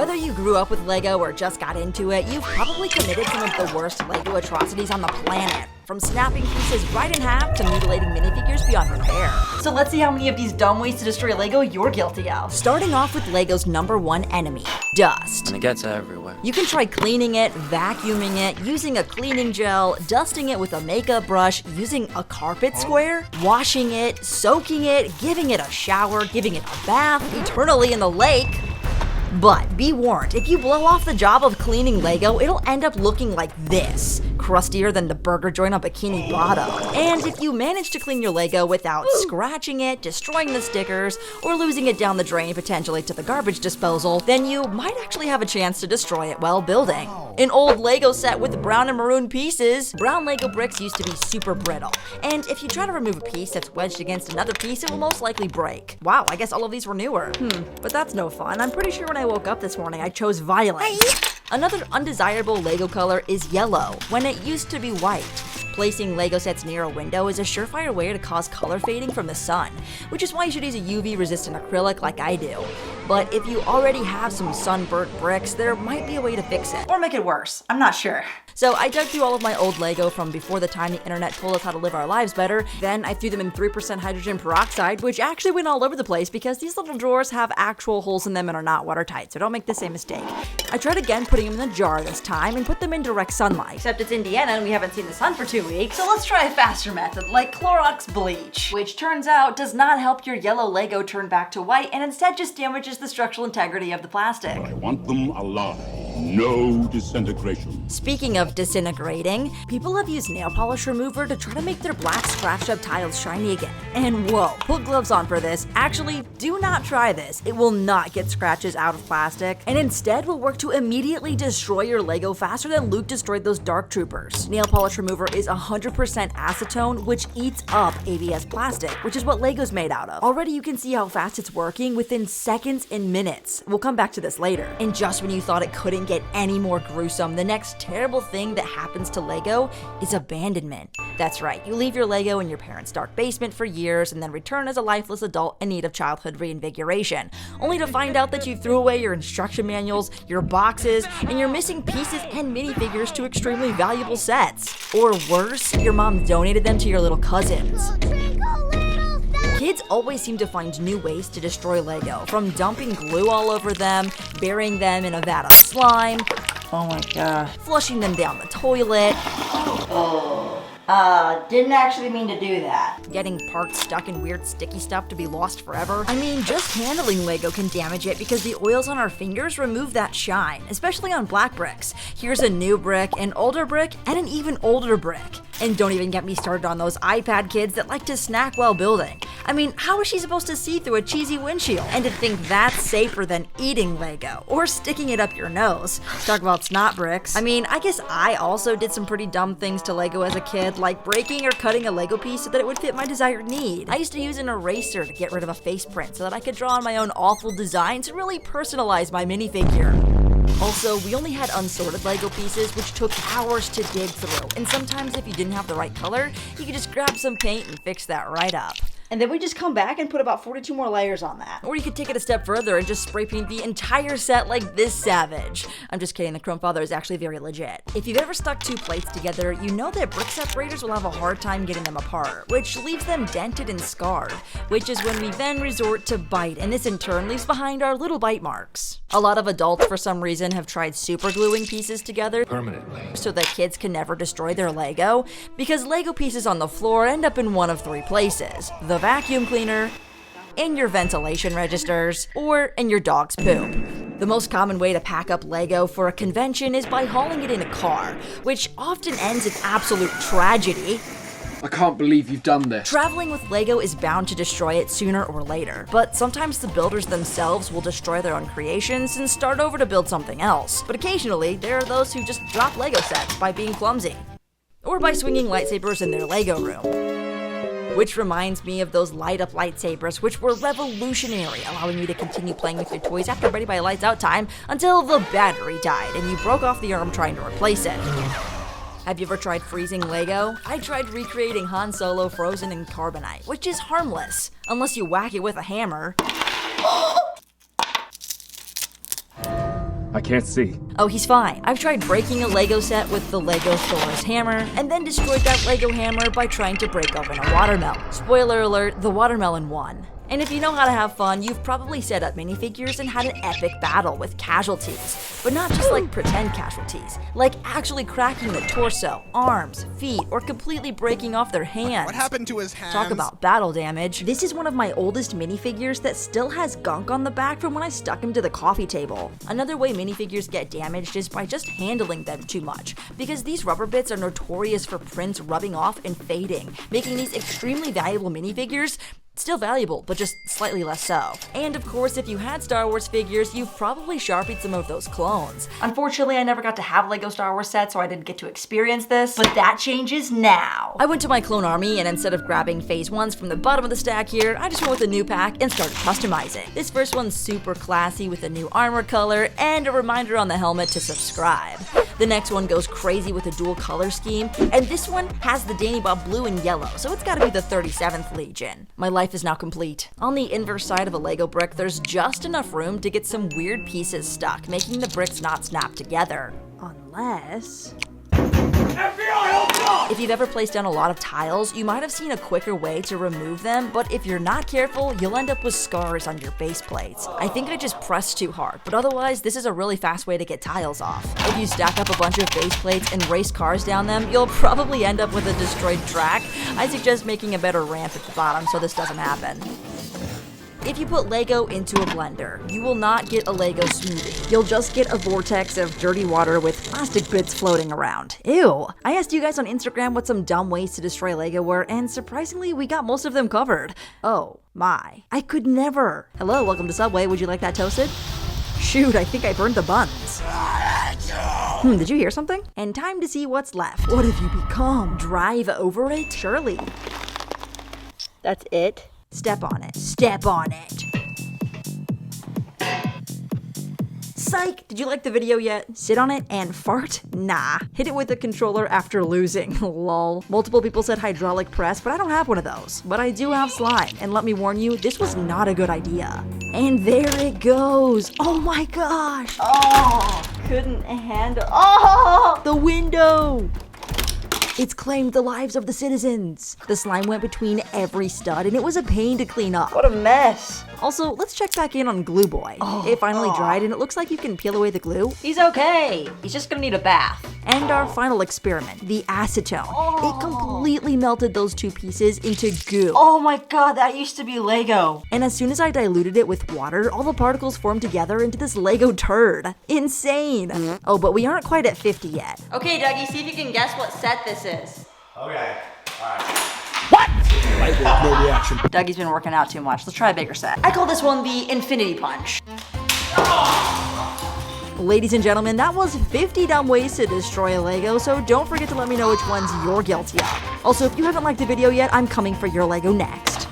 Whether you grew up with Lego or just got into it, you've probably committed some of the worst Lego atrocities on the planet. From snapping pieces right in half to mutilating minifigures beyond repair. So let's see how many of these dumb ways to destroy Lego you're guilty of. Starting off with Lego's #1 enemy, dust. And it gets everywhere. You can try cleaning it, vacuuming it, using a cleaning gel, dusting it with a makeup brush, using a carpet square, washing it, soaking it, giving it a shower, giving it a bath, eternally in the lake. But be warned, if you blow off the job of cleaning Lego, it'll end up looking like this, crustier than the burger joint on Bikini Bottom. And if you manage to clean your Lego without scratching it, destroying the stickers, or losing it down the drain potentially to the garbage disposal, then you might actually have a chance to destroy it while building. An old Lego set with brown and maroon pieces. Brown Lego bricks used to be super brittle, and if you try to remove a piece that's wedged against another piece, it will most likely break. Wow, I guess all of these were newer. But that's no fun. I'm pretty sure when I woke up this morning, I chose violet. Another undesirable Lego color is yellow, when it used to be white. Placing Lego sets near a window is a surefire way to cause color fading from the sun, which is why you should use a UV-resistant acrylic like I do. But if you already have some sunburnt bricks, there might be a way to fix it. Or make it worse, I'm not sure. So I dug through all of my old Lego from before the time the internet told us how to live our lives better. Then I threw them in 3% hydrogen peroxide, which actually went all over the place because these little drawers have actual holes in them and are not watertight, so don't make the same mistake. I tried again putting them in a jar this time and put them in direct sunlight. Except it's Indiana and we haven't seen the sun for 2 weeks, so let's try a faster method like Clorox bleach, which turns out does not help your yellow Lego turn back to white and instead just damages the structural integrity of the plastic. I want them alive. No disintegration. Speaking of disintegrating, people have used nail polish remover to try to make their black scratched up tiles shiny again. And whoa, put gloves on for this. Actually, do not try this. It will not get scratches out of plastic, and instead will work to immediately destroy your Lego faster than Luke destroyed those Dark Troopers. Nail polish remover is 100% acetone, which eats up ABS plastic, which is what Lego's made out of. Already you can see how fast it's working within seconds and minutes. We'll come back to this later. And just when you thought it couldn't get any more gruesome, the next terrible thing that happens to Lego is abandonment. That's right, you leave your Lego in your parents' dark basement for years and then return as a lifeless adult in need of childhood reinvigoration, only to find out that you threw away your instruction manuals, your boxes, and your missing pieces and minifigures to extremely valuable sets. Or worse, your mom donated them to your little cousins. Kids always seem to find new ways to destroy Lego, from dumping glue all over them, burying them in a vat of slime, oh my god, flushing them down the toilet. Didn't actually mean to do that. Getting parts stuck in weird sticky stuff to be lost forever. I mean, just handling Lego can damage it because the oils on our fingers remove that shine, especially on black bricks. Here's a new brick, an older brick, and an even older brick. And don't even get me started on those iPad kids that like to snack while building. I mean, how is she supposed to see through a cheesy windshield? And to think that's safer than eating Lego or sticking it up your nose. Talk about snot bricks. I mean, I guess I also did some pretty dumb things to Lego as a kid, like breaking or cutting a Lego piece so that it would fit my desired need. I used to use an eraser to get rid of a face print so that I could draw on my own awful designs and really personalize my minifigure. Also, we only had unsorted Lego pieces, which took hours to dig through, and sometimes if you didn't have the right color, you could just grab some paint and fix that right up. And then we just come back and put about 42 more layers on that. Or you could take it a step further and just spray paint the entire set like this savage. I'm just kidding, the Chrome Father is actually very legit. If you've ever stuck two plates together, you know that brick separators will have a hard time getting them apart, which leaves them dented and scarred, which is when we then resort to bite, and this in turn leaves behind our little bite marks. A lot of adults, for some reason, have tried super gluing pieces together Permanently. so that kids can never destroy their Lego, because Lego pieces on the floor end up in one of three places: the vacuum cleaner, in your ventilation registers, or in your dog's poop. The most common way to pack up Lego for a convention is by hauling it in a car, which often ends in absolute tragedy. I can't believe you've done this. Traveling with Lego is bound to destroy it sooner or later, but sometimes the builders themselves will destroy their own creations and start over to build something else. But occasionally, there are those who just drop Lego sets by being clumsy, or by swinging lightsabers in their Lego room. Which reminds me of those light-up lightsabers, which were revolutionary, allowing you to continue playing with your toys after Ready by Lights Out time until the battery died and you broke off the arm trying to replace it. Have you ever tried freezing Lego? I tried recreating Han Solo frozen in carbonite, which is harmless, unless you whack it with a hammer. I can't see. Oh, he's fine. I've tried breaking a Lego set with the Lego Thor's hammer, and then destroyed that Lego hammer by trying to break open a watermelon. Spoiler alert, the watermelon won. And if you know how to have fun, you've probably set up minifigures and had an epic battle with casualties. But not just like pretend casualties, like actually cracking the torso, arms, feet, or completely breaking off their hands. What happened to his hands? Talk about battle damage. This is one of my oldest minifigures that still has gunk on the back from when I stuck him to the coffee table. Another way minifigures get damaged is by just handling them too much, because these rubber bits are notorious for prints rubbing off and fading, making these extremely valuable minifigures still valuable, but just slightly less so. And of course, if you had Star Wars figures, you've probably Sharpied some of those clones. Unfortunately, I never got to have Lego Star Wars sets, so I didn't get to experience this, but that changes now. I went to my clone army, and instead of grabbing phase ones from the bottom of the stack here, I just went with a new pack and started customizing. This first one's super classy with a new armor color and a reminder on the helmet to subscribe. The next one goes crazy with a dual color scheme, and this one has the Danny Bob blue and yellow, so it's gotta be the 37th Legion. My life is now complete. On the inverse side of a Lego brick, there's just enough room to get some weird pieces stuck, making the bricks not snap together. Unless... If you've ever placed down a lot of tiles, you might have seen a quicker way to remove them, but if you're not careful, you'll end up with scars on your base plates. I think I just pressed too hard, but otherwise, this is a really fast way to get tiles off. If you stack up a bunch of base plates and race cars down them, you'll probably end up with a destroyed track. I suggest making a better ramp at the bottom so this doesn't happen. If you put Lego into a blender, you will not get a Lego smoothie. You'll just get a vortex of dirty water with plastic bits floating around. Ew. I asked you guys on Instagram what some dumb ways to destroy Lego were, and surprisingly, we got most of them covered. Oh my. I could never. Hello, welcome to Subway. Would you like that toasted? Shoot, I think I burned the buns. Did you hear something? And time to see what's left. What have you become? Drive over it? Surely. That's it. Step on it. Step on it. Psych! Did you like the video yet? Sit on it and fart? Nah. Hit it with a controller after losing. Lol. Multiple people said hydraulic press, but I don't have one of those. But I do have slime, and let me warn you, this was not a good idea. And there it goes. Oh my gosh. Oh, couldn't handle. Oh, the window. It's claimed the lives of the citizens. The slime went between every stud, and it was a pain to clean up. What a mess. Also, let's check back in on Glue Boy. It finally dried, and it looks like you can peel away the glue. He's okay. He's just gonna need a bath. And our final experiment, the acetone. It completely melted those two pieces into goo. Oh my god, that used to be Lego. And as soon as I diluted it with water, all the particles formed together into this Lego turd. Insane. Oh, but we aren't quite at 50 yet. Okay, Dougie, see if you can guess what set this is. Okay, alright. No reaction. Dougie's been working out too much. Let's try a bigger set. I call this one the Infinity Punch. Ladies and gentlemen, that was 50 dumb ways to destroy a Lego, so don't forget to let me know which ones you're guilty of. Also, if you haven't liked the video yet, I'm coming for your Lego next.